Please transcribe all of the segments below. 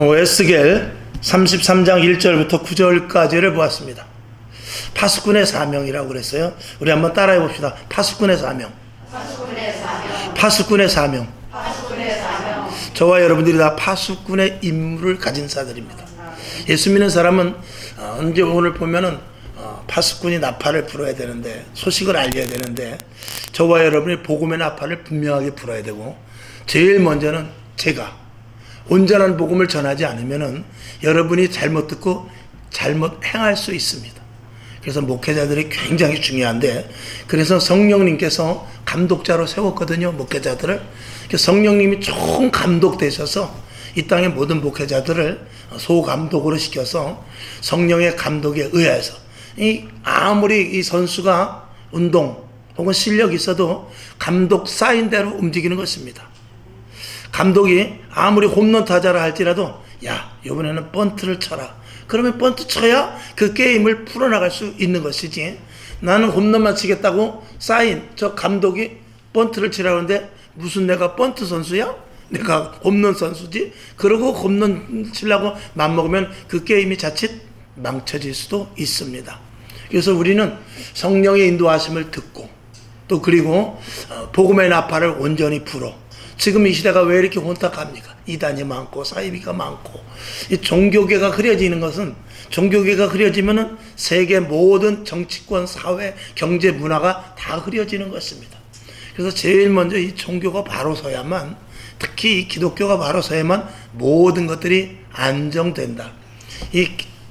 에스겔 33장 1절부터 9절까지를 보았습니다. 파수꾼의 사명이라고 그랬어요. 우리 한번 따라해 봅시다. 파수꾼의 사명. 파수꾼의 사명. 저와 여러분들이 다 파수꾼의 임무를 가진 자들입니다. 예수 믿는 사람은 언제 오늘 보면은 파수꾼이 나팔을 불어야 되는데, 소식을 알려야 되는데, 저와 여러분이 복음의 나팔을 분명하게 불어야 되고, 제일 먼저는 제가 온전한 복음을 전하지 않으면은 여러분이 잘못 듣고 잘못 행할 수 있습니다. 그래서 목회자들이 굉장히 중요한데, 그래서 성령님께서 감독자로 세웠거든요, 목회자들을. 성령님이 총 감독되셔서 이 땅의 모든 목회자들을 소감독으로 시켜서 성령의 감독에 의해서, 아무리 이 선수가 운동 혹은 실력이 있어도 감독 사인대로 움직이는 것입니다. 감독이 아무리 홈런 타자라 할지라도, 야, 이번에는 번트를 쳐라. 그러면 번트 쳐야 그 게임을 풀어나갈 수 있는 것이지, 나는 홈런만 치겠다고 사인, 저 감독이 번트를 치라고 하는데, 무슨 내가 번트 선수야? 내가 홈런 선수지? 그러고 홈런 치려고 맘먹으면 그 게임이 자칫 망쳐질 수도 있습니다. 그래서 우리는 성령의 인도하심을 듣고, 또 그리고 복음의 나팔을 온전히 불어. 지금 이 시대가 왜 이렇게 혼탁합니까? 이단이 많고 사이비가 많고. 이 종교계가 흐려지는 것은, 종교계가 흐려지면은 세계 모든 정치권, 사회, 경제, 문화가 다 흐려지는 것입니다. 그래서 제일 먼저 이 종교가 바로 서야만, 특히 이 기독교가 바로 서야만 모든 것들이 안정된다.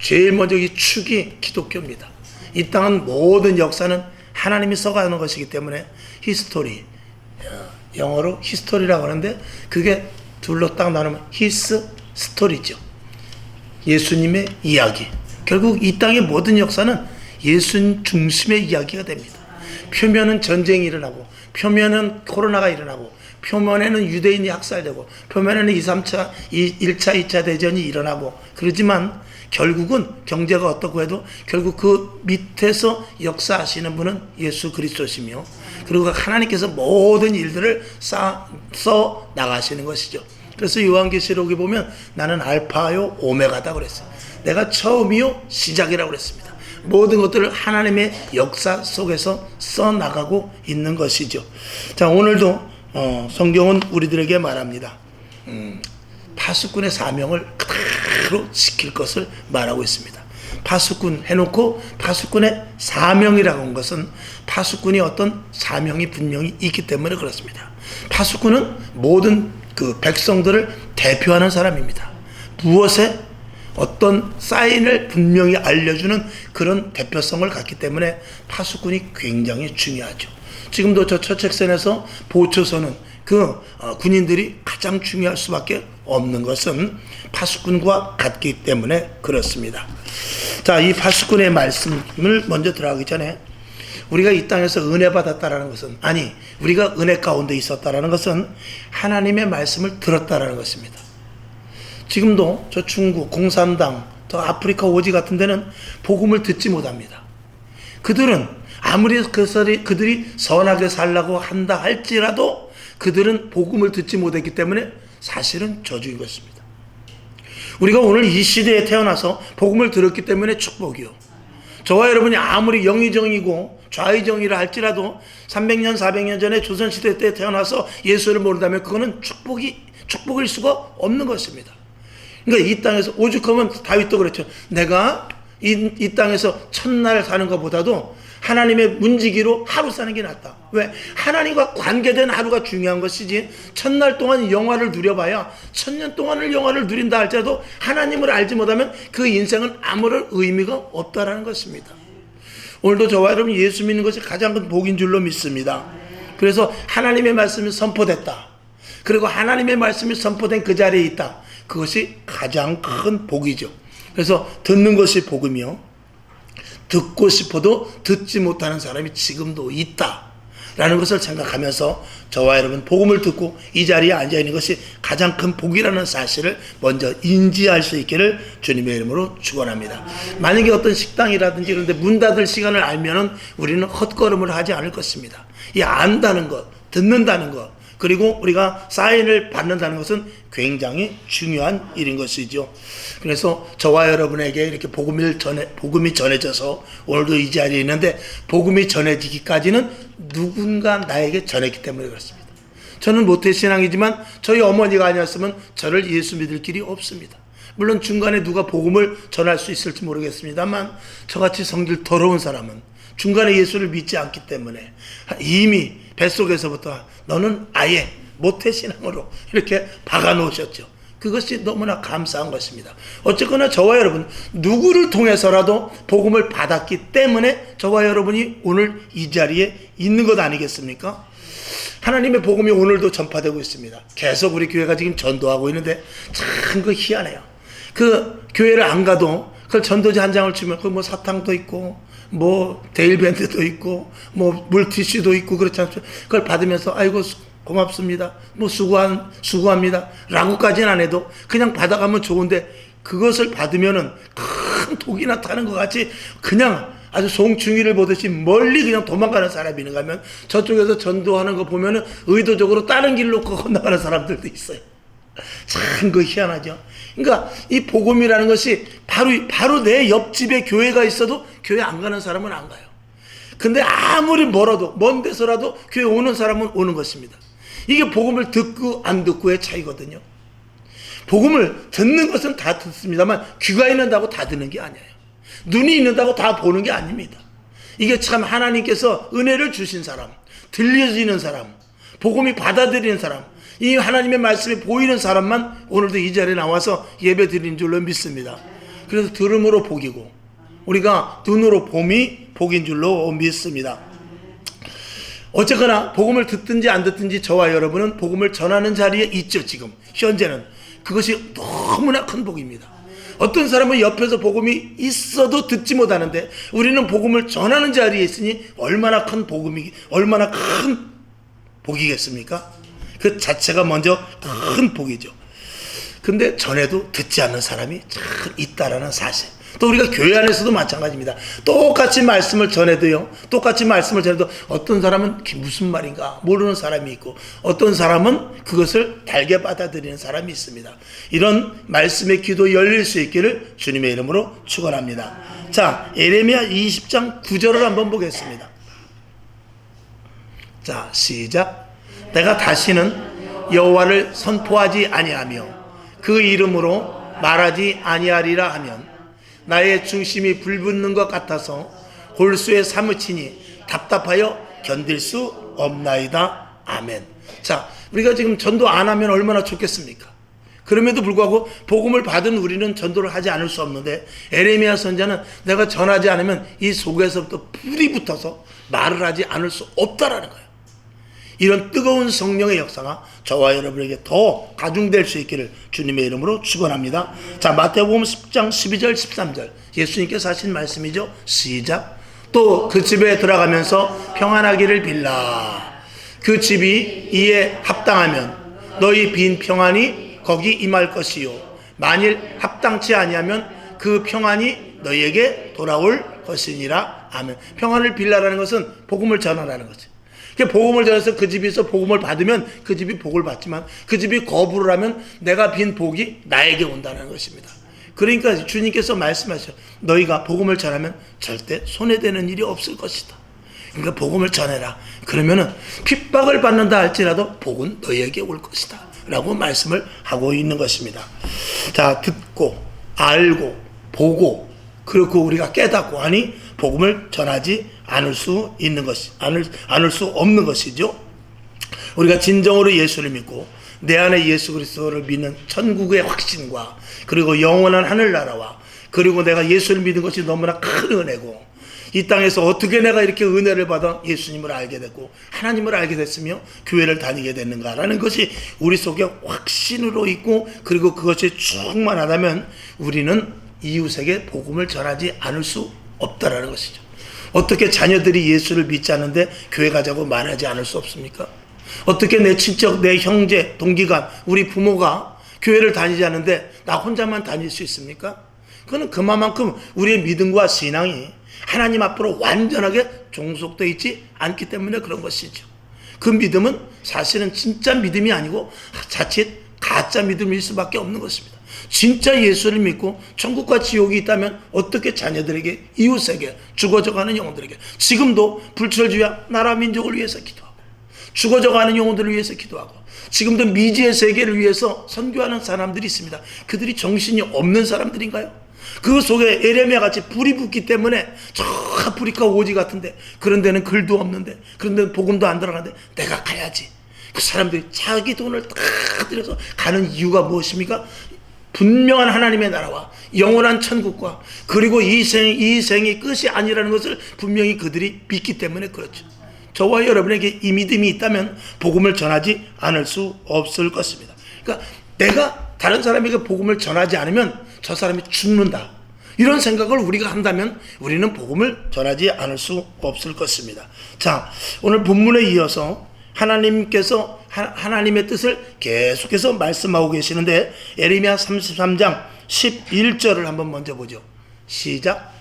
제일 먼저 이 축이 기독교입니다. 이 땅은 모든 역사는 하나님이 써가는 것이기 때문에 히스토리, 영어로 히스토리라고 하는데, 그게 둘로 딱 나누면 히스 스토리죠. 예수님의 이야기. 결국 이 땅의 모든 역사는 예수님 중심의 이야기가 됩니다. 표면은 전쟁이 일어나고, 표면은 코로나가 일어나고, 표면에는 유대인이 학살되고, 표면에는 1차, 2차 대전이 일어나고, 그러지만 결국은 경제가 어떻고 해도 결국 그 밑에서 역사하시는 분은 예수 그리스도시며, 그리고 하나님께서 모든 일들을 써 나가시는 것이죠. 그래서 요한계시록에 보면 나는 알파요 오메가다 그랬어요. 내가 처음이요 시작이라고 그랬습니다. 모든 것들을 하나님의 역사 속에서 써 나가고 있는 것이죠. 자, 오늘도 성경은 우리들에게 말합니다. 파수꾼의 사명을 그대로 지킬 것을 말하고 있습니다. 파수꾼 해놓고 파수꾼의 사명이라고 한 것은 파수꾼이 어떤 사명이 분명히 있기 때문에 그렇습니다. 파수꾼은 모든 그 백성들을 대표하는 사람입니다. 무엇에 어떤 사인을 분명히 알려주는 그런 대표성을 갖기 때문에 파수꾼이 굉장히 중요하죠. 지금도 저 처책선에서 보초서는 그 군인들이 가장 중요할 수밖에 없는 것은 파수꾼과 같기 때문에 그렇습니다. 자, 이 파수꾼의 말씀을 먼저 들어가기 전에, 우리가 이 땅에서 은혜 받았다라는 것은, 아니, 우리가 은혜 가운데 있었다라는 것은 하나님의 말씀을 들었다라는 것입니다. 지금도 저 중국, 공산당, 또 아프리카 오지 같은 데는 복음을 듣지 못합니다. 그들은 아무리 그들이 선하게 살라고 한다 할지라도 그들은 복음을 듣지 못했기 때문에 사실은 저주인 것입니다. 우리가 오늘 이 시대에 태어나서 복음을 들었기 때문에 축복이요. 저와 여러분이 아무리 영의정이고 좌의정이라 할지라도 300년, 400년 전에 조선시대 때 태어나서 예수를 모른다면 그거는 축복일 수가 없는 것입니다. 그러니까 이 땅에서 오죽하면 다윗도 그랬죠. 내가 이 땅에서 첫날 사는 것보다도 하나님의 문지기로 하루 사는 게 낫다. 왜? 하나님과 관계된 하루가 중요한 것이지, 첫날 동안 영화를 누려봐야 천년 동안을 영화를 누린다 할지라도 하나님을 알지 못하면 그 인생은 아무런 의미가 없다라는 것입니다. 오늘도 저와 여러분 예수 믿는 것이 가장 큰 복인 줄로 믿습니다. 그래서 하나님의 말씀이 선포됐다. 그리고 하나님의 말씀이 선포된 그 자리에 있다. 그것이 가장 큰 복이죠. 그래서 듣는 것이 복이며, 듣고 싶어도 듣지 못하는 사람이 지금도 있다라는 것을 생각하면서 저와 여러분 복음을 듣고 이 자리에 앉아있는 것이 가장 큰 복이라는 사실을 먼저 인지할 수 있기를 주님의 이름으로 축원합니다. 만약에 어떤 식당이라든지 이런 데 문 닫을 시간을 알면은 우리는 헛걸음을 하지 않을 것입니다. 이 안다는 것, 듣는다는 것, 그리고 우리가 사인을 받는다는 것은 굉장히 중요한 일인 것이죠. 그래서 저와 여러분에게 이렇게 복음이 전해져서 오늘도 이 자리에 있는데, 복음이 전해지기까지는 누군가 나에게 전했기 때문에 그렇습니다. 저는 모태신앙이지만 저희 어머니가 아니었으면 저를 예수 믿을 길이 없습니다. 물론 중간에 누가 복음을 전할 수 있을지 모르겠습니다만, 저같이 성질 더러운 사람은 중간에 예수를 믿지 않기 때문에 이미 뱃속에서부터 너는 아예 모태신앙으로 이렇게 박아놓으셨죠. 그것이 너무나 감사한 것입니다. 어쨌거나 저와 여러분 누구를 통해서라도 복음을 받았기 때문에 저와 여러분이 오늘 이 자리에 있는 것 아니겠습니까? 하나님의 복음이 오늘도 전파되고 있습니다. 계속 우리 교회가 지금 전도하고 있는데 참 그 희한해요. 그 교회를 안 가도 그 전도지 한 장을 주면 그 뭐 사탕도 있고 뭐 데일밴드도 있고 뭐 물티슈도 있고 그렇지 않습니까? 그걸 받으면서 아이고 고맙습니다, 뭐 수고합니다 라고까지는 안 해도 그냥 받아가면 좋은데, 그것을 받으면은 큰 독이 나타나는 것 같이 그냥 아주 송충이를 보듯이 멀리 그냥 도망가는 사람이 있는가 하면, 저쪽에서 전도하는 거 보면은 의도적으로 다른 길로 건너가는 사람들도 있어요. 참 그 희한하죠. 그러니까 이 복음이라는 것이 바로 내 옆집에 교회가 있어도 교회 안 가는 사람은 안 가요. 근데 아무리 멀어도 먼 데서라도 교회 오는 사람은 오는 것입니다. 이게 복음을 듣고 안 듣고의 차이거든요. 복음을 듣는 것은 다 듣습니다만 귀가 있는다고 다 듣는 게 아니에요. 눈이 있는다고 다 보는 게 아닙니다. 이게 참 하나님께서 은혜를 주신 사람, 들려지는 사람, 복음이 받아들이는 사람, 이 하나님의 말씀이 보이는 사람만 오늘도 이 자리에 나와서 예배 드리는 줄로 믿습니다. 그래서 들음으로 복이고 우리가 눈으로 봄이 복인 줄로 믿습니다. 어쨌거나 복음을 듣든지 안 듣든지 저와 여러분은 복음을 전하는 자리에 있죠. 지금 현재는 그것이 너무나 큰 복입니다. 어떤 사람은 옆에서 복음이 있어도 듣지 못하는데 우리는 복음을 전하는 자리에 있으니 얼마나 큰 복이겠습니까? 그 자체가 먼저 큰 복이죠. 근데 전에도 듣지 않는 사람이 참 있다라는 사실. 또 우리가 교회 안에서도 마찬가지입니다. 똑같이 말씀을 전해도 어떤 사람은 무슨 말인가 모르는 사람이 있고, 어떤 사람은 그것을 달게 받아들이는 사람이 있습니다. 이런 말씀의 귀도 열릴 수 있기를 주님의 이름으로 축원합니다. 자, 예레미야 20장 9절을 한번 보겠습니다. 자, 시작. 내가 다시는 여호와를 선포하지 아니하며 그 이름으로 말하지 아니하리라 하면 나의 중심이 불붙는 것 같아서 골수에 사무치니 답답하여 견딜 수 없나이다. 아멘. 자, 우리가 지금 전도 안 하면 얼마나 좋겠습니까? 그럼에도 불구하고 복음을 받은 우리는 전도를 하지 않을 수 없는데, 에레미야 선자는 내가 전하지 않으면 이 속에서부터 불이 붙어서 말을 하지 않을 수 없다라는 거예요. 이런 뜨거운 성령의 역사가 저와 여러분에게 더 가중될 수 있기를 주님의 이름으로 축원합니다. 자, 마태복음 10장 12절 13절 예수님께서 하신 말씀이죠. 시작. 또 그 집에 들어가면서 평안하기를 빌라. 그 집이 이에 합당하면 너희 빈 평안이 거기 임할 것이요, 만일 합당치 아니하면 그 평안이 너희에게 돌아올 것이니라. 아멘. 평안을 빌라라는 것은 복음을 전하라는 거죠. 복음을 전해서 그 집에서 복음을 받으면 그 집이 복을 받지만, 그 집이 거부를 하면 내가 빈 복이 나에게 온다는 것입니다. 그러니까 주님께서 말씀하셔. 너희가 복음을 전하면 절대 손해되는 일이 없을 것이다. 그러니까 복음을 전해라. 그러면은 핍박을 받는다 할지라도 복은 너희에게 올 것이다 라고 말씀을 하고 있는 것입니다. 자, 듣고 알고 보고 그렇고 우리가 깨닫고 하니 복음을 전하지 않을 수 없는 것이죠. 우리가 진정으로 예수를 믿고 내 안에 예수 그리스도를 믿는 천국의 확신과, 그리고 영원한 하늘나라와, 그리고 내가 예수를 믿은 것이 너무나 큰 은혜고, 이 땅에서 어떻게 내가 이렇게 은혜를 받아 예수님을 알게 됐고 하나님을 알게 됐으며 교회를 다니게 됐는가라는 것이 우리 속에 확신으로 있고, 그리고 그것이 충만하다면 우리는 이웃에게 복음을 전하지 않을 수 없다라는 것이죠. 어떻게 자녀들이 예수를 믿지 않는데 교회 가자고 말하지 않을 수 없습니까? 어떻게 내 친척, 내 형제, 동기간, 우리 부모가 교회를 다니지 않는데 나 혼자만 다닐 수 있습니까? 그거는 그만큼 우리의 믿음과 신앙이 하나님 앞으로 완전하게 종속되어 있지 않기 때문에 그런 것이죠. 그 믿음은 사실은 진짜 믿음이 아니고 자칫 가짜 믿음일 수밖에 없는 것입니다. 진짜 예수를 믿고 천국과 지옥이 있다면 어떻게 자녀들에게, 이웃에게, 죽어져가는 영혼들에게, 지금도 불철주야 나라 민족을 위해서 기도하고 죽어져가는 영혼들을 위해서 기도하고 지금도 미지의 세계를 위해서 선교하는 사람들이 있습니다. 그들이 정신이 없는 사람들인가요? 그 속에 에레미야 같이 불이 붙기 때문에 저 아프리카 오지 같은데, 그런 데는 글도 없는데, 그런 데는 복음도 안 들어가는데 내가 가야지. 그 사람들이 자기 돈을 다 들여서 가는 이유가 무엇입니까? 분명한 하나님의 나라와 영원한 천국과 그리고 이 생이 끝이 아니라는 것을 분명히 그들이 믿기 때문에 그렇죠. 저와 여러분에게 이 믿음이 있다면 복음을 전하지 않을 수 없을 것입니다. 그러니까 내가 다른 사람에게 복음을 전하지 않으면 저 사람이 죽는다, 이런 생각을 우리가 한다면 우리는 복음을 전하지 않을 수 없을 것입니다. 자, 오늘 본문에 이어서 하나님께서 하나님의 뜻을 계속해서 말씀하고 계시는데, 에레미야 33장 11절을 한번 먼저 보죠. 시작.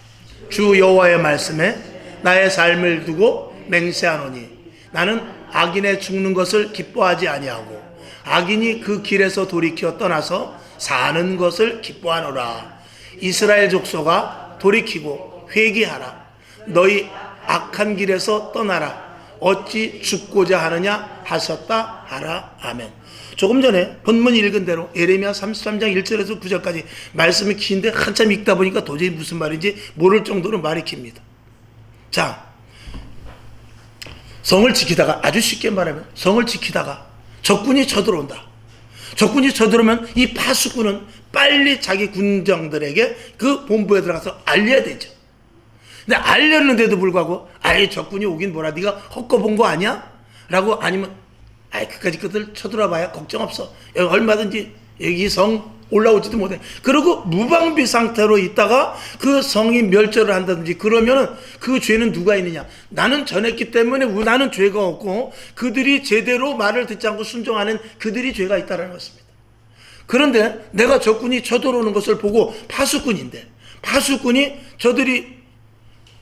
주 여호와의 말씀에 나의 삶을 두고 맹세하노니 나는 악인의 죽는 것을 기뻐하지 아니하고 악인이 그 길에서 돌이켜 떠나서 사는 것을 기뻐하노라. 이스라엘 족속아 돌이키고 회개하라. 너희 악한 길에서 떠나라. 어찌 죽고자 하느냐 하셨다 하라. 아멘. 조금 전에 본문 읽은 대로 에레미야 33장 1절에서 9절까지 말씀이 긴데 한참 읽다 보니까 도저히 무슨 말인지 모를 정도로 말이 깁니다. 자, 성을 지키다가, 아주 쉽게 말하면 성을 지키다가 적군이 쳐들어온다. 적군이 쳐들어오면 이 파수꾼은 빨리 자기 군정들에게 그 본부에 들어가서 알려야 되죠. 근데 알렸는데도 불구하고 아예 적군이 오긴 뭐라, 네가 헛거본 거 아니야? 라고, 아니면 아예 그까지 그들 쳐들어 봐야 걱정 없어, 여기 얼마든지 여기 성 올라오지도 못해. 그리고 무방비 상태로 있다가 그 성이 멸절을 한다든지 그러면은 그 죄는 누가 있느냐? 나는 전했기 때문에 나는 죄가 없고 그들이 제대로 말을 듣지 않고 순종하는 그들이 죄가 있다는 것입니다. 그런데 내가 적군이 쳐들어오는 것을 보고, 파수꾼인데 파수꾼이 저들이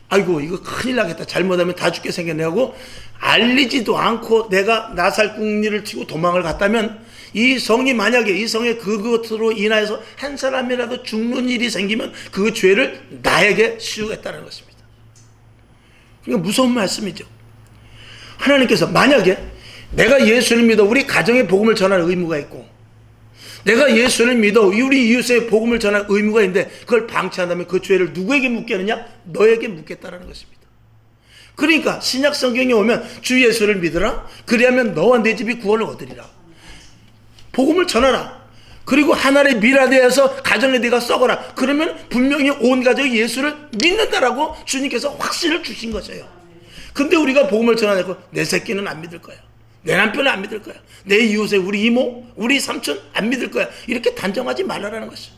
아이고 이거 큰일 나겠다, 잘못하면 다 죽게 생겼네 하고 알리지도 않고 내가 나살궁리를 치고 도망을 갔다면, 이 성이 만약에 이 성의 그것으로 인하여서 한 사람이라도 죽는 일이 생기면 그 죄를 나에게 씌우겠다는 것입니다. 그러니까 무서운 말씀이죠. 하나님께서 만약에 내가 예수를 믿어 우리 가정에 복음을 전할 의무가 있고, 내가 예수를 믿어 우리 이웃에 복음을 전할 의무가 있는데 그걸 방치한다면 그 죄를 누구에게 묻겠느냐? 너에게 묻겠다는 것입니다. 그러니까 신약 성경에 오면 주 예수를 믿으라, 그리하면 너와 내 집이 구원을 얻으리라. 복음을 전하라. 그리고 하나님의 미라되어서 가정에 네가 썩어라. 그러면 분명히 온 가족이 예수를 믿는다라고 주님께서 확신을 주신 것이에요. 근데 우리가 복음을 전하고 내 새끼는 안 믿을 거야, 내 남편은 안 믿을 거야, 내 이웃에 우리 이모, 우리 삼촌 안 믿을 거야, 이렇게 단정하지 말라라는 것이에요.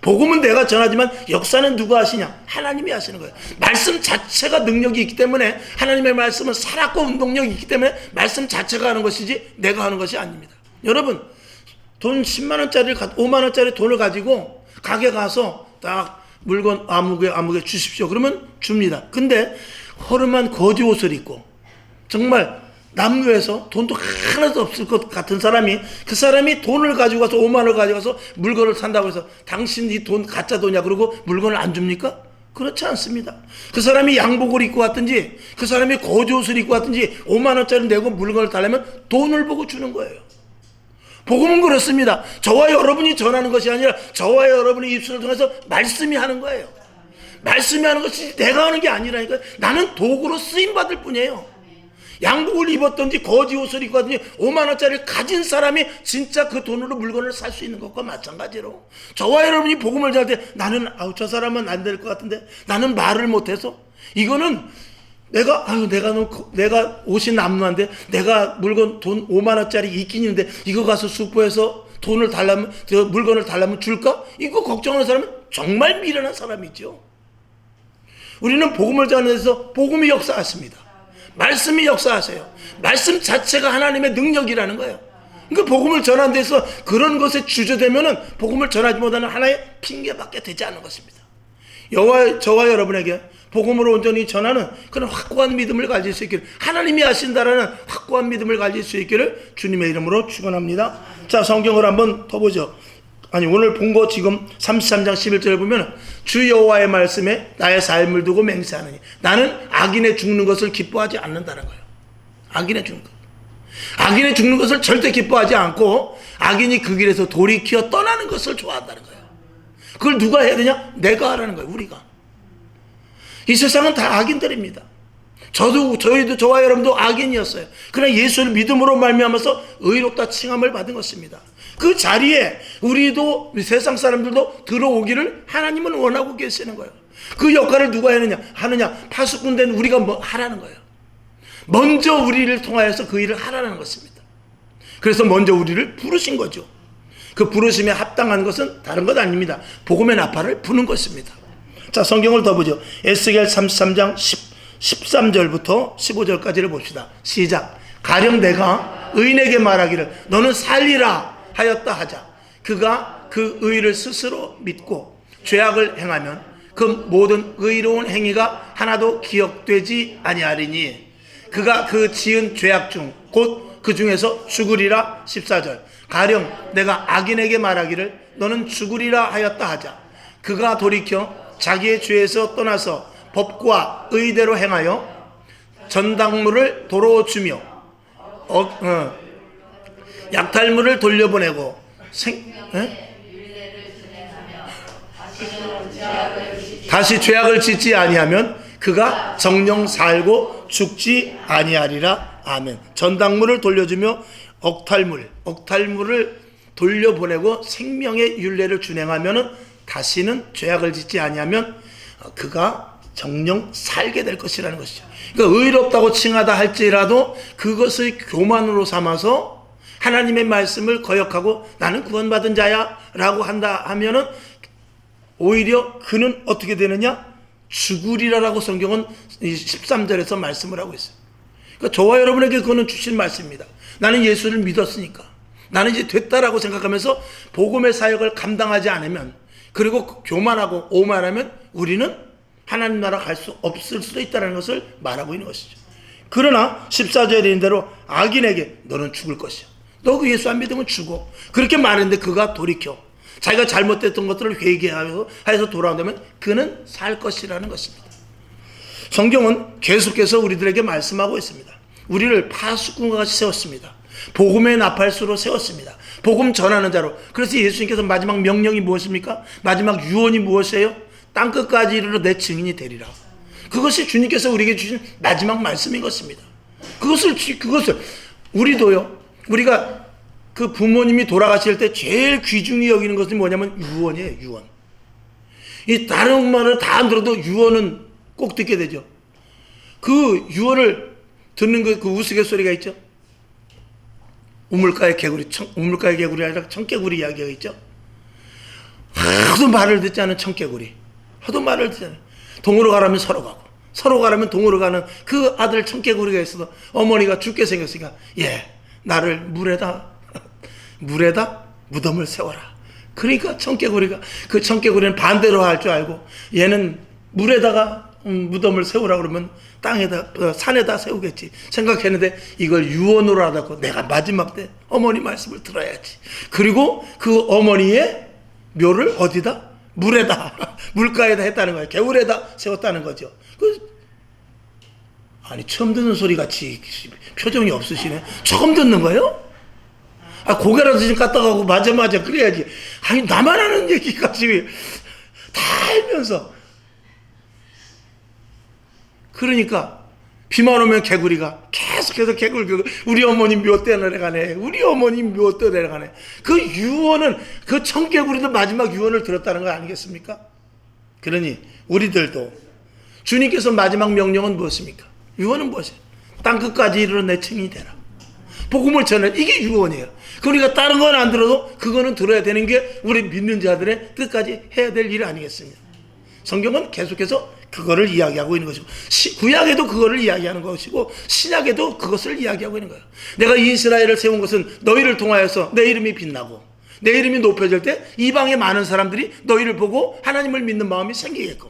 복음은 내가 전하지만 역사는 누가 하시냐? 하나님이 하시는 거예요. 말씀 자체가 능력이 있기 때문에, 하나님의 말씀은 살았고 운동력이 있기 때문에 말씀 자체가 하는 것이지 내가 하는 것이 아닙니다. 여러분, 돈 10만원짜리 5만원짜리 돈을 가지고 가게 가서 딱 물건 아무게 주십시오 그러면 줍니다. 근데 허름한 거지 옷을 입고 정말 남루에서 돈도 하나도 없을 것 같은 사람이, 그 사람이 돈을 가지고 가서 5만원을 가지고 가서 물건을 산다고 해서 당신 이 돈 가짜 돈이야 그러고 물건을 안 줍니까? 그렇지 않습니다. 그 사람이 양복을 입고 왔든지 그 사람이 거지 옷을 입고 왔든지 5만원짜리 내고 물건을 달라면 돈을 보고 주는 거예요. 복음은 그렇습니다. 저와 여러분이 전하는 것이 아니라 저와 여러분의 입술을 통해서 말씀이 하는 거예요. 말씀이 하는 것이 내가 하는 게 아니라니까요. 나는 도구로 쓰임받을 뿐이에요. 양복을 입었든지 거지 옷을 입고 왔든지 5만원짜리를 가진 사람이 진짜 그 돈으로 물건을 살 수 있는 것과 마찬가지로, 저와 여러분이 복음을 전할 때 나는 저 사람은 안 될 것 같은데, 나는 말을 못해서, 이거는 내가 옷이 남루한데 내가 물건 돈 5만원짜리 있긴 있는데 이거 가서 수포해서 돈을 달라면, 물건을 달라면 줄까? 이거 걱정하는 사람은 정말 미련한 사람이죠. 우리는 복음을 전해서 복음이 역사하십니다. 말씀이 역사하세요. 말씀 자체가 하나님의 능력이라는 거예요. 그러니까 복음을 전하는 데서 그런 것에 주저되면은 복음을 전하지 못하는 하나의 핑계밖에 되지 않는 것입니다. 저와 여러분에게 복음으로 온전히 전하는 그런 확고한 믿음을 가질 수 있기를, 하나님이 하신다라는 확고한 믿음을 가질 수 있기를 주님의 이름으로 축원합니다. 자, 성경을 한번 더 보죠. 아니, 오늘 본 거 지금 33장 11절에 보면 주 여호와의 말씀에 나의 삶을 두고 맹세하느니 나는 악인의 죽는 것을 기뻐하지 않는다는 거예요. 악인의 죽는 것. 악인의 죽는 것을 절대 기뻐하지 않고 악인이 그 길에서 돌이켜 떠나는 것을 좋아한다는 거예요. 그걸 누가 해야 되냐? 내가 하라는 거예요. 우리가. 이 세상은 다 악인들입니다. 저희도 저와 여러분도 악인이었어요. 그러나 예수를 믿음으로 말미암아서 의롭다 칭함을 받은 것입니다. 그 자리에 우리도 세상 사람들도 들어오기를 하나님은 원하고 계시는 거예요. 그 역할을 누가 하느냐? 파수꾼된 우리가 뭐 하라는 거예요. 먼저 우리를 통하여서 그 일을 하라는 것입니다. 그래서 먼저 우리를 부르신 거죠. 그 부르심에 합당한 것은 다른 것 아닙니다. 복음의 나팔을 부는 것입니다. 자, 성경을 더 보죠. 에스겔 33장 13절부터 15절까지를 봅시다. 시작. 가령 내가 의인에게 말하기를 너는 살리라 하였다 하자. 그가 그 의를 스스로 믿고 죄악을 행하면 그 모든 의로운 행위가 하나도 기억되지 아니하리니 그가 그 지은 죄악 중 곧 그 중에서 죽으리라. 14절. 가령 내가 악인에게 말하기를 너는 죽으리라 하였다 하자. 그가 돌이켜 자기의 죄에서 떠나서 법과 의대로 행하여 전당물을 도로 주며 약탈물을 돌려보내고 다시 죄악을 짓지 아니하면 그가 정령 살고 죽지 아니하리라. 아멘. 전당물을 돌려주며 억탈물을 돌려보내고 생명의 율례를 준행하면은 다시는 죄악을 짓지 아니하면 그가 정령 살게 될 것이라는 것이죠. 그러니까 의롭다고 칭하다 할지라도 그것을 교만으로 삼아서 하나님의 말씀을 거역하고 나는 구원받은 자야 라고 한다 하면은 오히려 그는 어떻게 되느냐? 죽으리라라고 성경은 13절에서 말씀을 하고 있어요. 그러니까 저와 여러분에게 그거는 주신 말씀입니다. 나는 예수를 믿었으니까 나는 이제 됐다라고 생각하면서 복음의 사역을 감당하지 않으면, 그리고 교만하고 오만하면 우리는 하나님 나라 갈 수 없을 수도 있다는 것을 말하고 있는 것이죠. 그러나 14절에 있는 대로 악인에게 너는 죽을 것이야. 너 그 예수 안 믿으면 죽어. 그렇게 말했는데 그가 돌이켜 자기가 잘못됐던 것들을 회개하여서 돌아온다면 그는 살 것이라는 것입니다. 성경은 계속해서 우리들에게 말씀하고 있습니다. 우리를 파수꾼과 같이 세웠습니다. 복음의 나팔수로 세웠습니다. 복음 전하는 자로. 그래서 예수님께서 마지막 명령이 무엇입니까? 마지막 유언이 무엇이에요? 땅끝까지 이르러 내 증인이 되리라. 그것이 주님께서 우리에게 주신 마지막 말씀인 것입니다. 그것을 우리도요, 우리가 그 부모님이 돌아가실 때 제일 귀중히 여기는 것은 뭐냐면 유언이에요. 유언. 이 다른 말을 다 안 들어도 유언은 꼭 듣게 되죠. 그 유언을 듣는 그 우스갯소리가 있죠. 우물가의 개구리 아니라 청개구리 이야기가 있죠. 하도 말을 듣지 않은 청개구리. 하도 말을 듣지 않아요. 동으로 가라면 서로 가고, 서로 가라면 동으로 가는 그 아들 청개구리가 있어도 어머니가 죽게 생겼으니까, 나를 물에다 무덤을 세워라. 그러니까 그 청개구리는 반대로 할 줄 알고, 얘는 물에다가 무덤을 세우라 그러면 산에다 세우겠지 생각했는데, 이걸 유언으로 하다고 내가 마지막 때 어머니 말씀을 들어야지. 그리고 그 어머니의 묘를 어디다? 물에다, 물가에다 했다는 거예요. 개울에다 세웠다는 거죠. 아니, 처음 듣는 소리 같이 표정이 없으시네. 처음 듣는 거예요? 고개라도 좀 갖다 가고 맞아 그래야지. 아니, 나만 하는 얘기까지 다 알면서. 그러니까 비만 오면 개구리가 계속해서 우리 어머니 묘 때 내려가네. 우리 어머니 묘 때 내려가네. 그 유언은, 그 청개구리도 마지막 유언을 들었다는 거 아니겠습니까? 그러니 우리들도 주님께서 마지막 명령은 무엇입니까? 유언은 무엇이에요? 땅끝까지 이르러 내 증인이 되라. 복음을 전해. 이게 유언이에요. 그러니까 다른 건 안 들어도 그거는 들어야 되는 게 우리 믿는 자들의 끝까지 해야 될 일 아니겠습니까? 성경은 계속해서 그거를 이야기하고 있는 것이고, 구약에도 그거를 이야기하는 것이고, 신약에도 그것을 이야기하고 있는 거예요. 내가 이스라엘을 세운 것은 너희를 통하여서 내 이름이 빛나고 내 이름이 높여질 때 이방의 많은 사람들이 너희를 보고 하나님을 믿는 마음이 생기게끔,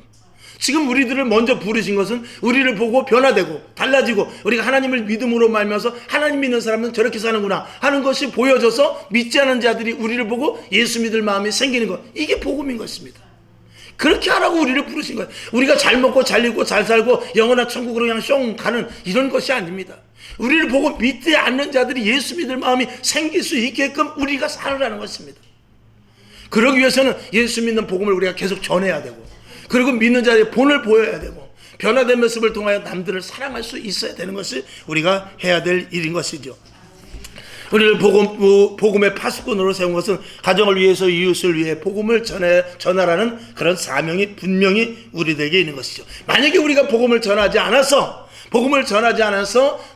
지금 우리들을 먼저 부르신 것은 우리를 보고 변화되고 달라지고 우리가 하나님을 믿음으로 말면서 하나님 믿는 사람은 저렇게 사는구나 하는 것이 보여져서 믿지 않은 자들이 우리를 보고 예수 믿을 마음이 생기는 것, 이게 복음인 것입니다. 그렇게 하라고 우리를 부르신 거예요. 우리가 잘 먹고 잘 입고 잘 살고 영원한 천국으로 그냥 숑 가는 이런 것이 아닙니다. 우리를 보고 믿지 않는 자들이 예수 믿을 마음이 생길 수 있게끔 우리가 살으라는 것입니다. 그러기 위해서는 예수 믿는 복음을 우리가 계속 전해야 되고, 그리고 믿는 자의 본을 보여야 되고, 변화된 모습을 통하여 남들을 사랑할 수 있어야 되는 것이 우리가 해야 될 일인 것이죠. 우리를 복음의 파수꾼으로 세운 것은 가정을 위해서, 이웃을 위해 복음을 전하라는 그런 사명이 분명히 우리들에게 있는 것이죠. 만약에 우리가 복음을 전하지 않아서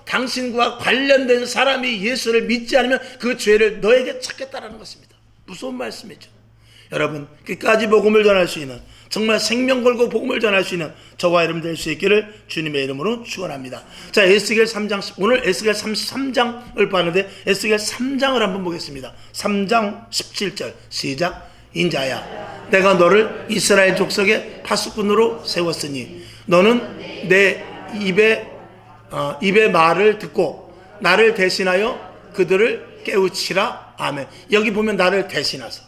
당신과 관련된 사람이 예수를 믿지 않으면 그 죄를 너에게 찾겠다라는 것입니다. 무서운 말씀이죠. 여러분, 끝까지 복음을 전할 수 있는, 정말 생명 걸고 복음을 전할 수 있는 저와 여러분 될 수 있기를 주님의 이름으로 축원합니다. 자, 에스겔 3장, 오늘 에스겔 33장을 봤는데 에스겔 3장을 한번 보겠습니다. 3장 17절 시작. 인자야, 내가 너를 이스라엘 족속의 파수꾼으로 세웠으니 너는 내 입의 말을 듣고 나를 대신하여 그들을 깨우치라. 아멘. 여기 보면 나를 대신하서,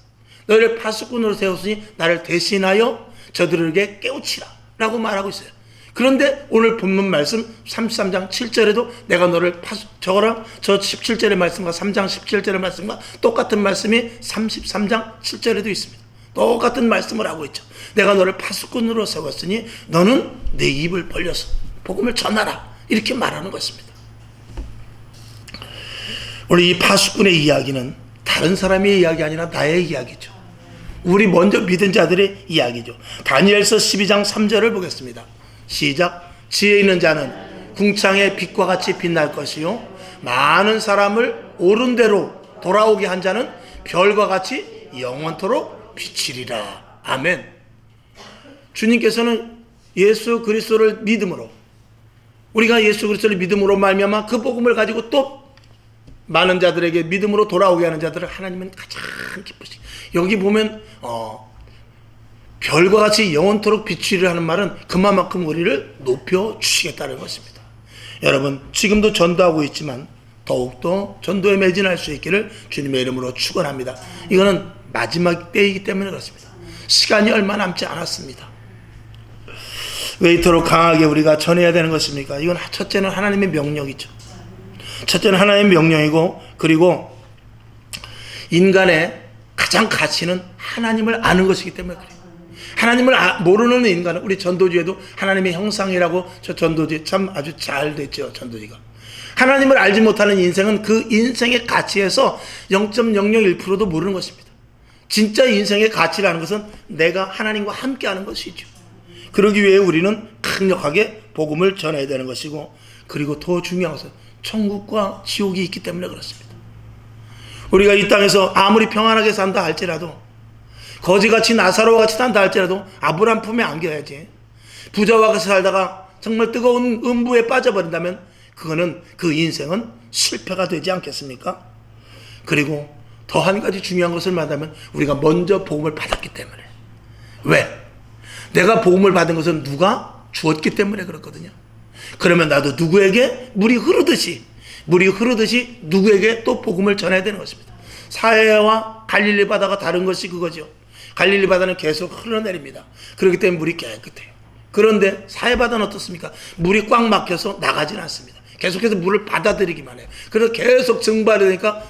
너를 파수꾼으로 세웠으니 나를 대신하여 저들에게 깨우치라 라고 말하고 있어요. 그런데 오늘 본문 말씀 33장 7절에도 내가 너를 저거랑 저 17절의 말씀과 3장 17절의 말씀과 똑같은 말씀이 33장 7절에도 있습니다. 똑같은 말씀을 하고 있죠. 내가 너를 파수꾼으로 세웠으니 너는 내 입을 벌려서 복음을 전하라, 이렇게 말하는 것입니다. 우리 이 파수꾼의 이야기는 다른 사람의 이야기 아니라 나의 이야기죠. 우리 먼저 믿은 자들의 이야기죠. 다니엘서 12장 3절을 보겠습니다. 시작. 지혜 있는 자는 궁창의 빛과 같이 빛날 것이요 많은 사람을 옳은 대로 돌아오게 한 자는 별과 같이 영원토록 비치리라. 아멘. 주님께서는 예수 그리스도를 믿음으로, 우리가 예수 그리스도를 믿음으로 말미암아 그 복음을 가지고 또 많은 자들에게 믿음으로 돌아오게 하는 자들을 하나님은 가장 기쁘시. 여기 보면 별과 같이 영원토록 비추리라 하는 말은 그만큼 우리를 높여 주시겠다는 것입니다. 여러분, 지금도 전도하고 있지만 더욱더 전도에 매진할 수 있기를 주님의 이름으로 축원합니다. 이거는 마지막 때이기 때문에 그렇습니다. 시간이 얼마 남지 않았습니다. 왜 이토록 강하게 우리가 전해야 되는 것입니까? 이건 첫째는 하나님의 명령이죠. 첫째는 하나님의 명령이고, 그리고 인간의 가장 가치는 하나님을 아는 것이기 때문에 그래요. 하나님을 모르는 인간은, 우리 전도지에도 하나님의 형상이라고 저 전도지 참 아주 잘 됐죠. 전도지가 하나님을 알지 못하는 인생은 그 인생의 가치에서 0.001%도 모르는 것입니다. 진짜 인생의 가치라는 것은 내가 하나님과 함께하는 것이죠. 그러기 위해 우리는 강력하게 복음을 전해야 되는 것이고, 그리고 더 중요한 것은 천국과 지옥이 있기 때문에 그렇습니다. 우리가 이 땅에서 아무리 평안하게 산다 할지라도, 거지같이 나사로같이 산다 할지라도 아브람 품에 안겨야지. 부자와 같이 살다가 정말 뜨거운 음부에 빠져버린다면 그거는, 그 인생은 실패가 되지 않겠습니까? 그리고 더 한 가지 중요한 것을 말하면 우리가 먼저 복음을 받았기 때문에. 왜? 내가 복음을 받은 것은 누가 주었기 때문에 그렇거든요. 그러면 나도 누구에게 물이 흐르듯이 누구에게 또 복음을 전해야 되는 것입니다. 사해와 갈릴리 바다가 다른 것이 그거죠. 갈릴리 바다는 계속 흘러내립니다. 그렇기 때문에 물이 깨끗해요. 그런데 사해 바다는 어떻습니까? 물이 꽉 막혀서 나가지는 않습니다. 계속해서 물을 받아들이기만 해요. 그래서 계속 증발이 되니까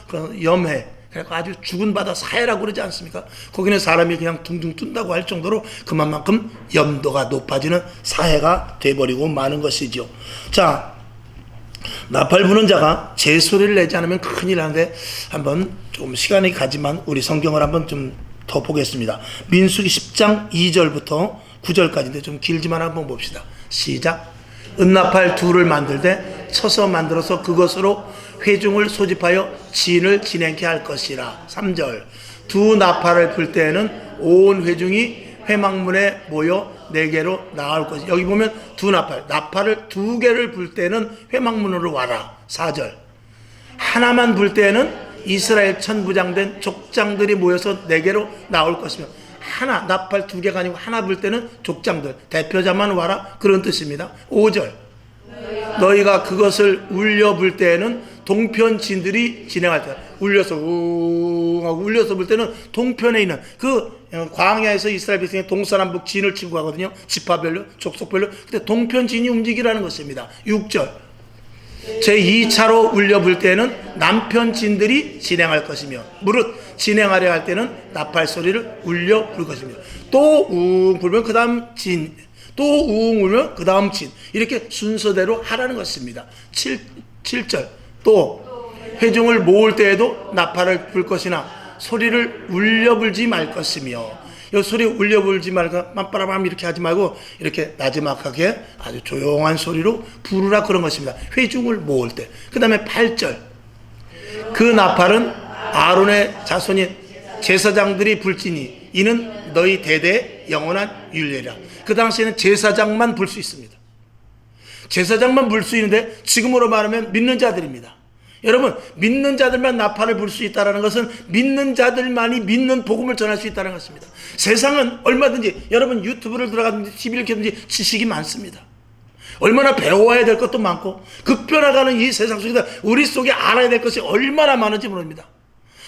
염해, 그러니까 아주 죽은 바다 사해라고 그러지 않습니까? 거기는 사람이 그냥 둥둥 뜬다고 할 정도로 그만큼 염도가 높아지는 사해가 돼버리고 마는 것이죠. 자, 나팔 부는 자가 제 소리를 내지 않으면 큰일 나는데, 한번 좀 시간이 가지만 우리 성경을 한번 좀 더 보겠습니다. 민수기 10장 2절부터 9절까지인데 좀 길지만 한번 봅시다. 시작. 은나팔 둘을 만들되 쳐서 만들어서 그것으로 회중을 소집하여 진을 진행케 할 것이라. 3절. 두 나팔을 불 때에는 온 회중이 회막문에 모여 네개로 나올 것이. 여기 보면 두 나팔을 두 개를 불 때는 회막문으로 와라. 4절. 하나만 불 때에는 이스라엘 천부장된 족장들이 모여서 네개로 나올 것이며, 하나, 나팔 2개가 아니고 하나 불 때는 족장들, 대표자만 와라, 그런 뜻입니다. 5절, 너희가 그것을 울려 불 때에는 동편진들이 진행할 때, 울려서 우웅 하고 울려서 불 때는 동편에 있는 그 광야에서 이스라엘 백성이 동서남북 진을 치고 가거든요. 지파별로, 족속별로. 그때 동편진이 움직이라는 것입니다. 6절, 제2차로 울려 불 때는 남편진들이 진행할 것이며, 무릇 진행하려 할 때는 나팔 소리를 울려 불 것이며, 또 우웅 불면 그 다음 진, 또 우웅 울면 그 다음 진, 이렇게 순서대로 하라는 것입니다. 7절, 또 회중을 모을 때에도 나팔을 불 것이나 소리를 울려 불지 말 것이며, 이 소리 울려 불지 말고 맘빠라밤 이렇게 하지 말고 이렇게 나지막하게 아주 조용한 소리로 부르라, 그런 것입니다. 회중을 모을 때. 그 다음에 8절, 그 나팔은 아론의 자손인 제사장들이 불지니 이는 너희 대대의 영원한 율례라. 그 당시에는 제사장만 불 수 있습니다. 제사장만 불 수 있는데 지금으로 말하면 믿는 자들입니다. 여러분, 믿는 자들만 나팔을 불 수 있다는 것은 믿는 자들만이 믿는 복음을 전할 수 있다는 것입니다. 세상은 얼마든지, 여러분 유튜브를 들어가든지 TV를 켜든지 지식이 많습니다. 얼마나 배워야 될 것도 많고, 급변해가는 이 세상 속에서 우리 속에 알아야 될 것이 얼마나 많은지 모릅니다.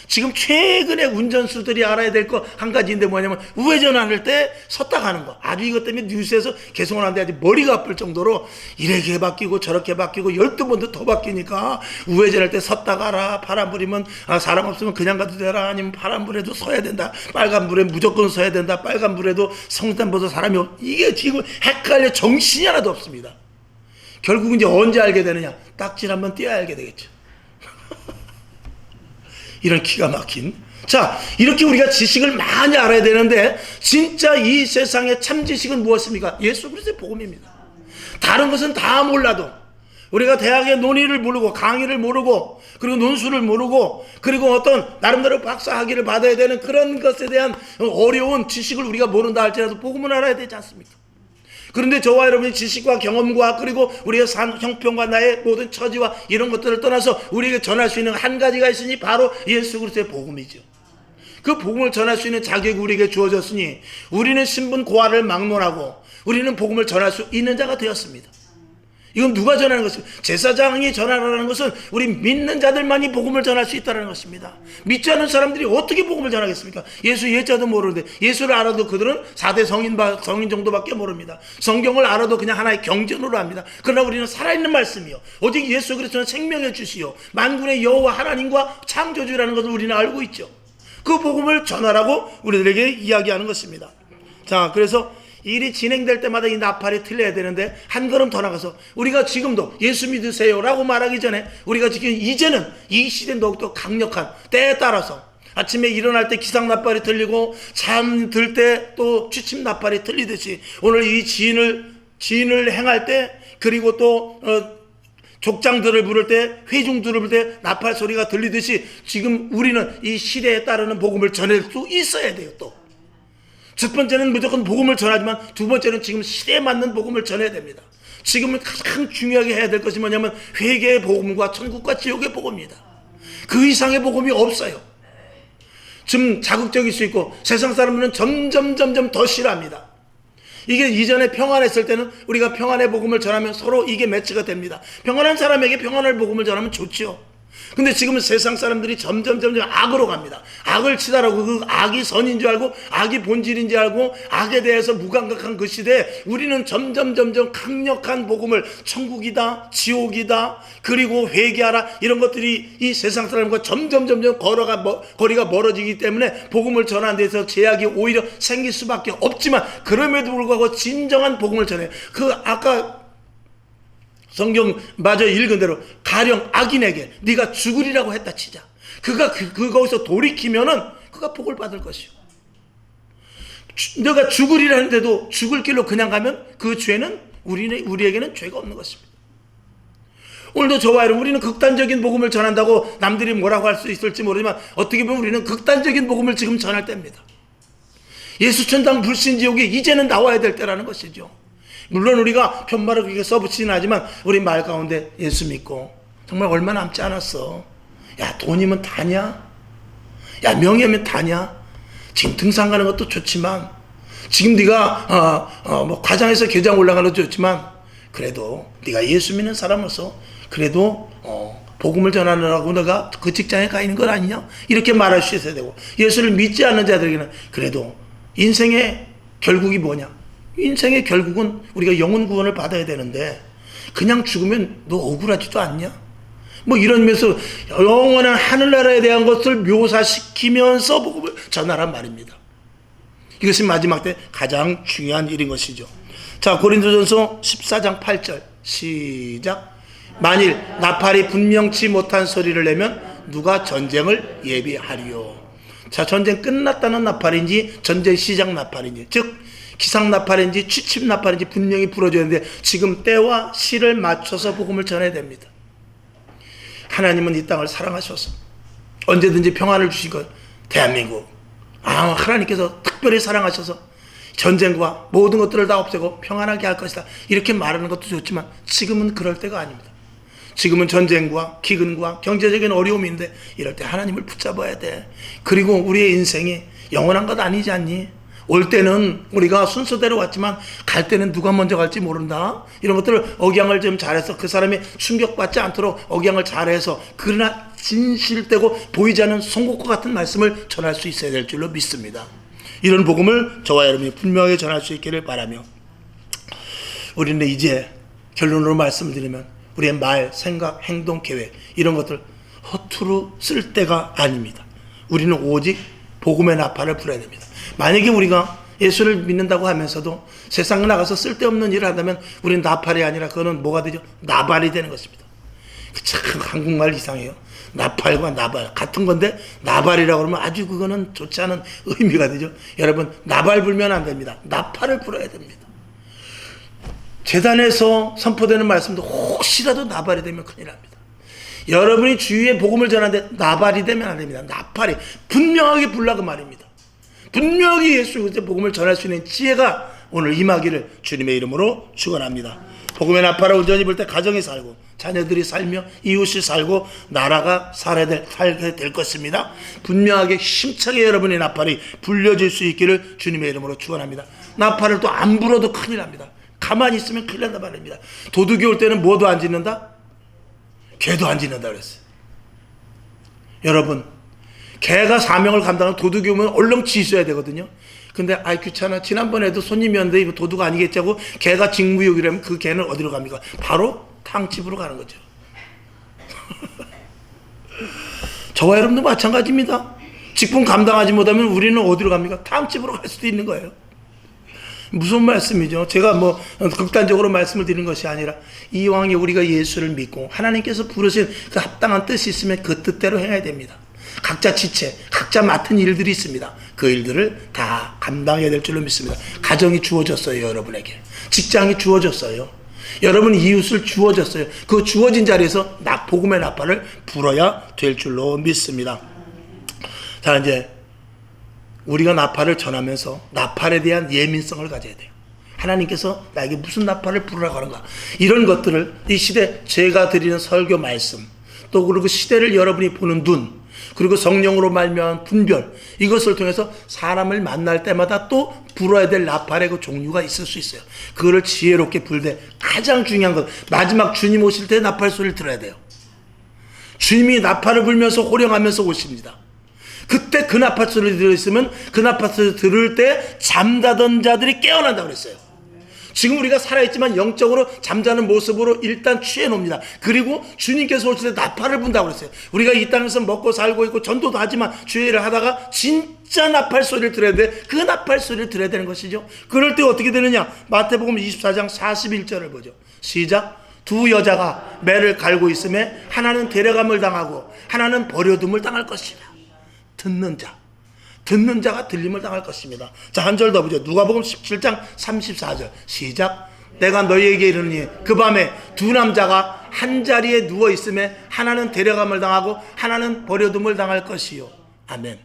지금 최근에 운전수들이 알아야 될 거 한 가지인데 뭐냐면, 우회전할 때 섰다 가는 거. 아주 이것 때문에 뉴스에서 계속 하는데 아주 머리가 아플 정도로 이렇게 바뀌고 저렇게 바뀌고 12번도 더 바뀌니까, 우회전할 때 섰다 가라, 파란불이면 사람 없으면 그냥 가도 되라, 아니면 파란불에도 서야 된다, 빨간불에 무조건 서야 된다, 빨간불에도 성탄보다 사람이 이게 지금 헷갈려 정신이 하나도 없습니다. 결국 이제 언제 알게 되느냐, 딱지 한번 떼어야 알게 되겠죠. 이런 기가 막힌. 자, 이렇게 우리가 지식을 많이 알아야 되는데, 진짜 이 세상의 참 지식은 무엇입니까? 예수 그리스도의 복음입니다. 다른 것은 다 몰라도, 우리가 대학의 논의를 모르고, 강의를 모르고, 그리고 논술을 모르고, 그리고 어떤 나름대로 박사학위를 받아야 되는 그런 것에 대한 어려운 지식을 우리가 모른다 할지라도 복음을 알아야 되지 않습니까? 그런데 저와 여러분의 지식과 경험과, 그리고 우리의 형편과 나의 모든 처지와 이런 것들을 떠나서 우리에게 전할 수 있는 한 가지가 있으니 바로 예수 그리스도의 복음이죠. 그 복음을 전할 수 있는 자격이 우리에게 주어졌으니 우리는 신분 고하를 막론하고 우리는 복음을 전할 수 있는 자가 되었습니다. 이건 누가 전하는 것입니까? 제사장이 전하라는 것은 우리 믿는 자들만이 복음을 전할 수 있다는 것입니다. 믿지 않는 사람들이 어떻게 복음을 전하겠습니까? 예수 예자도 모르는데, 예수를 알아도 그들은 4대 성인 정도밖에 모릅니다. 성경을 알아도 그냥 하나의 경전으로 합니다. 그러나 우리는 살아있는 말씀이요, 오직 예수 그리스도는 생명의 주시요 만군의 여호와 하나님과 창조주라는 것을 우리는 알고 있죠. 그 복음을 전하라고 우리들에게 이야기하는 것입니다. 자, 그래서 일이 진행될 때마다 이 나팔이 틀려야 되는데, 한 걸음 더 나가서 우리가 지금도 예수 믿으세요 라고 말하기 전에, 우리가 지금 이제는 이 시대는 더욱더 강력한 때에 따라서 아침에 일어날 때 기상 나팔이 틀리고, 잠들 때 또 취침 나팔이 틀리듯이, 오늘 이 지인을 행할 때, 그리고 또 족장들을 부를 때, 회중들을 부를 때 나팔 소리가 들리듯이, 지금 우리는 이 시대에 따르는 복음을 전할 수 있어야 돼요. 또 첫 번째는 무조건 복음을 전하지만, 두 번째는 지금 시대에 맞는 복음을 전해야 됩니다. 지금은 가장 중요하게 해야 될 것이 뭐냐면, 회개의 복음과 천국과 지옥의 복음입니다. 그 이상의 복음이 없어요. 좀 자극적일 수 있고, 세상 사람들은 점점 더 싫어합니다. 이게 이전에 평안했을 때는 우리가 평안의 복음을 전하면 서로 이게 매치가 됩니다. 평안한 사람에게 평안의 복음을 전하면 좋죠. 근데 지금은 세상 사람들이 점점 악으로 갑니다. 악을 치달라고, 그 악이 선인 줄 알고, 악이 본질인 줄 알고, 악에 대해서 무감각한 그 시대에 우리는 점점 강력한 복음을, 천국이다, 지옥이다, 그리고 회개하라, 이런 것들이 이 세상 사람과 점점 거리가 멀어지기 때문에 복음을 전하는 데서 제약이 오히려 생길 수밖에 없지만, 그럼에도 불구하고 진정한 복음을 전해요. 그 아까 성경 마저 읽은 대로, 가령 악인에게 네가 죽으리라고 했다 치자. 그가 거기서 돌이키면은 그가 복을 받을 것이요. 너가 죽으리라는데도 죽을 길로 그냥 가면 그 죄는 우리에게는 죄가 없는 것입니다. 오늘도 저와 여러분, 우리는 극단적인 복음을 전한다고 남들이 뭐라고 할 수 있을지 모르지만, 어떻게 보면 우리는 극단적인 복음을 지금 전할 때입니다. 예수천당 불신지옥이 이제는 나와야 될 때라는 것이죠. 물론 우리가 편말을 그렇게 써붙이진 하지만, 우리 말 가운데 예수 믿고 정말 얼마 남지 않았어. 야, 돈이면 다냐? 야, 명예면 다냐? 등산 가는 것도 좋지만, 지금 네가 뭐 과장해서 계장 올라가는 것도 좋지만, 그래도 네가 예수 믿는 사람으로서 그래도 복음을 전하느라고 너가 그 직장에 가 있는 건 아니냐? 이렇게 말할 수 있어야 되고, 예수를 믿지 않는 자들에게는 그래도 인생의 결국이 뭐냐? 인생의 결국은 우리가 영혼 구원을 받아야 되는데 그냥 죽으면 너 억울하지도 않냐? 뭐 이런 면에서 영원한 하늘나라에 대한 것을 묘사시키면서 복음을 전하란 말입니다. 이것이 마지막 때 가장 중요한 일인 것이죠. 자, 고린도전서 14장 8절 시작. 만일 나팔이 분명치 못한 소리를 내면 누가 전쟁을 예비하리요. 자, 전쟁 끝났다는 나팔인지 전쟁 시작 나팔인지, 즉 기상 나팔인지 취침 나팔인지 분명히 불어줘야 되는데 지금 때와 시를 맞춰서 복음을 전해야 됩니다. 하나님은 이 땅을 사랑하셔서 언제든지 평안을 주신 것, 대한민국 하나님께서 특별히 사랑하셔서 전쟁과 모든 것들을 다 없애고 평안하게 할 것이다, 이렇게 말하는 것도 좋지만 지금은 그럴 때가 아닙니다. 지금은 전쟁과 기근과 경제적인 어려움인데 이럴 때 하나님을 붙잡아야 돼. 그리고 우리의 인생이 영원한 것 아니지 않니? 올 때는 우리가 순서대로 왔지만 갈 때는 누가 먼저 갈지 모른다. 이런 것들을 억양을 좀 잘해서 그 사람이 충격받지 않도록 억양을 잘해서, 그러나 진실되고 보이지 않는 송곳과 같은 말씀을 전할 수 있어야 될 줄로 믿습니다. 이런 복음을 저와 여러분이 분명하게 전할 수 있기를 바라며, 우리는 이제 결론으로 말씀드리면 우리의 말, 생각, 행동, 계획 이런 것들 허투루 쓸 때가 아닙니다. 우리는 오직 복음의 나팔을 불어야 됩니다. 만약에 우리가 예수를 믿는다고 하면서도 세상에 나가서 쓸데없는 일을 한다면 우리는 나팔이 아니라 그거는 뭐가 되죠? 나발이 되는 것입니다. 참 한국말 이상해요. 나팔과 나발 같은 건데 나발이라고 그러면 아주 그거는 좋지 않은 의미가 되죠. 여러분, 나발 불면 안 됩니다. 나팔을 불어야 됩니다. 재단에서 선포되는 말씀도 혹시라도 나발이 되면 큰일 납니다. 여러분이 주위에 복음을 전하는데 나발이 되면 안 됩니다. 나팔이 분명하게 불라고 말입니다. 분명히 예수 그리스도의 복음을 전할 수 있는 지혜가 오늘 임하기를 주님의 이름으로 축원합니다. 복음의 나팔을 온전히 불 때 가정이 살고 자녀들이 살며 이웃이 살고 나라가 살게 될 것입니다. 분명하게 힘차게 여러분의 나팔이 불려질 수 있기를 주님의 이름으로 축원합니다. 나팔을 또 안 불어도 큰일 납니다. 가만히 있으면 큰일 난다 말입니다. 도둑이 올 때는 뭐도 안 짓는다? 개도 안 짓는다 그랬어요. 여러분, 개가 사명을 감당하면 도둑이 오면 얼른 짖어야 되거든요. 근데 귀찮아, 지난번에도 손님이었는데 이거 도둑 아니겠지 하고 개가 직무유기라면 그 개는 어디로 갑니까? 바로 탕집으로 가는 거죠. 저와 여러분도 마찬가지입니다. 직분 감당하지 못하면 우리는 어디로 갑니까? 탕집으로 갈 수도 있는 거예요. 무슨 말씀이죠? 제가 뭐 극단적으로 말씀을 드리는 것이 아니라 이왕에 우리가 예수를 믿고 하나님께서 부르신 그 합당한 뜻이 있으면 그 뜻대로 행해야 됩니다. 각자 지체, 각자 맡은 일들이 있습니다. 그 일들을 다 감당해야 될 줄로 믿습니다. 가정이 주어졌어요. 여러분에게 직장이 주어졌어요. 여러분 이웃을 주어졌어요. 그 주어진 자리에서 복음의 나팔을 불어야 될 줄로 믿습니다. 자, 이제 우리가 나팔을 전하면서 나팔에 대한 예민성을 가져야 돼요. 하나님께서 나에게 무슨 나팔을 부르라고 하는가, 이런 것들을 이 시대 제가 드리는 설교 말씀, 또 그리고 시대를 여러분이 보는 눈, 그리고 성령으로 말미암은 분별, 이것을 통해서 사람을 만날 때마다 또 불어야 될 나팔의 그 종류가 있을 수 있어요. 그거를 지혜롭게 불되 가장 중요한 것, 마지막 주님 오실 때 나팔 소리를 들어야 돼요. 주님이 나팔을 불면서 호령하면서 오십니다. 그때 그 나팔 소리를 들었으면 그 나팔 소리를 들을 때 잠자던 자들이 깨어난다고 그랬어요. 지금 우리가 살아있지만 영적으로 잠자는 모습으로 일단 취해 놉니다. 그리고 주님께서 오실 때 나팔을 분다고 그랬어요. 우리가 이 땅에서 먹고 살고 있고 전도도 하지만 주의 일을 하다가 진짜 나팔 소리를 들어야 돼. 그 나팔 소리를 들어야 되는 것이죠. 그럴 때 어떻게 되느냐? 마태복음 24장 41절을 보죠. 시작. 두 여자가 매를 갈고 있음에 하나는 데려감을 당하고 하나는 버려둠을 당할 것이라. 듣는 자가 들림을 당할 것입니다. 자, 한 절 더 보죠. 누가복음 17장 34절 시작. 내가 너희에게 이르니 그 밤에 두 남자가 한 자리에 누워 있음에 하나는 데려감을 당하고 하나는 버려둠을 당할 것이요. 아멘.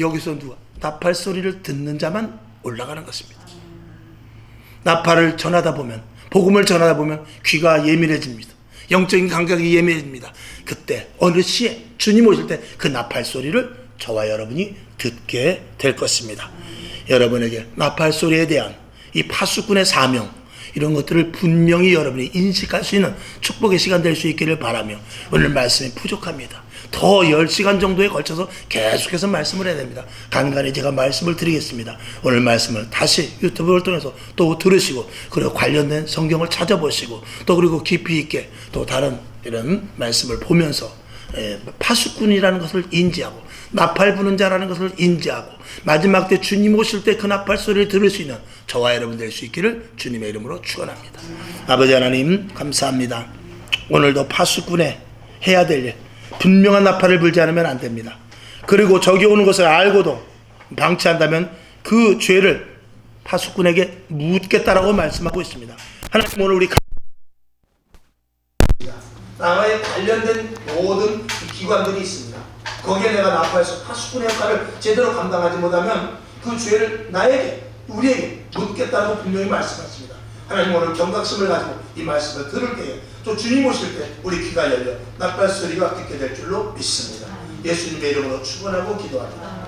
여기서 누가 나팔 소리를 듣는 자만 올라가는 것입니다. 나팔을 전하다 보면, 복음을 전하다 보면 귀가 예민해집니다. 영적인 감각이 예민해집니다. 그때 어느 시에 주님 오실 때 그 나팔 소리를 저와 여러분이 듣게 될 것입니다. 여러분에게 나팔 소리에 대한 이 파수꾼의 사명, 이런 것들을 분명히 여러분이 인식할 수 있는 축복의 시간 될 수 있기를 바라며, 오늘 말씀이 부족합니다. 더 10시간 정도에 걸쳐서 계속해서 말씀을 해야 됩니다. 간간히 제가 말씀을 드리겠습니다. 오늘 말씀을 다시 유튜브를 통해서 또 들으시고, 그리고 관련된 성경을 찾아보시고, 또 그리고 깊이 있게 또 다른 이런 말씀을 보면서 파수꾼이라는 것을 인지하고, 나팔 부는 자라는 것을 인지하고, 마지막 때 주님 오실 때 그 나팔 소리를 들을 수 있는 저와 여러분 될 수 있기를 주님의 이름으로 축원합니다. 아버지 하나님 감사합니다. 오늘도 파수꾼의 해야 될 일, 분명한 나팔을 불지 않으면 안 됩니다. 그리고 적이 오는 것을 알고도 방치한다면 그 죄를 파수꾼에게 묻겠다라고 말씀하고 있습니다. 하나님, 오늘 우리 나와의 관련된 모든 기관들이 있습니다. 거기에 내가 나팔에서 파수꾼의 역할을 제대로 감당하지 못하면 그 죄를 나에게, 우리에게 묻겠다고 분명히 말씀하십니다. 하나님, 오늘 경각심을 가지고 이 말씀을 들을 때에, 또 주님 오실 때 우리 귀가 열려 나팔 소리가 듣게 될 줄로 믿습니다. 예수님의 이름으로 축원하고 기도합니다.